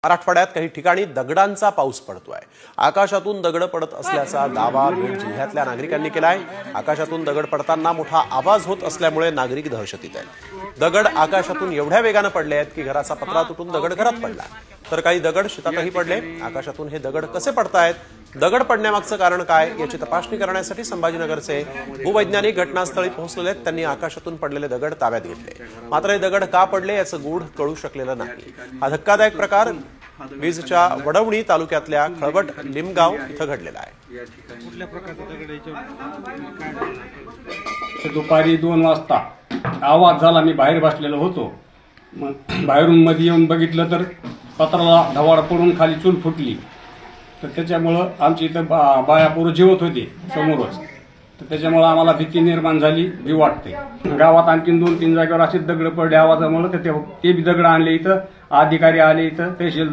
मराठवाड्यात काही ठिकाणी दगडांचा पाऊस पडतोय। आकाशातून दगड पडत असल्याचा दावा बीड जिल्ह्यातल्या नागरिकांनी केलाय। आकाशातून दगड पडताना मोठा आवाज होत असल्यामुळे नागरिक दहशतीत आहेत। दगड आकाशातून एवढ्या वेगाने पडले आहेत की घराचा पत्रा तुटून दगड घरात पडला, तर काही दगड शेतातही पडले। आकाशातून हे दगड कसे पडतायत, दगड पडण्यामागचं कारण काय याची तपासणी करण्यासाठी संभाजीनगरचे भूवैज्ञानिक घटनास्थळी पोहोचलेले आहेत। त्यांनी आकाशातून पडलेले दगड ताब्यात घेतले, मात्र हे दगड का पडले याचं गूढ कळू शकलेलं नाही। हा धक्कादायक प्रकार बीडच्या वडवणी तालुक्यातल्या खळवट लिमगाव इथं घडलेला आहे। दुपारी 2 वाजता आवाज झाला। मी बाहेर बसलेलो होतो, मग बाहेरून मध्ये येऊन बघितलं तर पत्राला धवाड पडून खाली चूल फुटली। तर त्याच्यामुळं आमची इथं बाया पोरं जेवत होते समोरच, तर त्याच्यामुळं आम्हाला भीती निर्माण झाली, भी वाटते। गावात आणखीन 2-3 जागेवर असे दगड पडले आवाजामुळे, तर ते बी दगड आणले इथं, अधिकारी आले इथं, तहसीलदार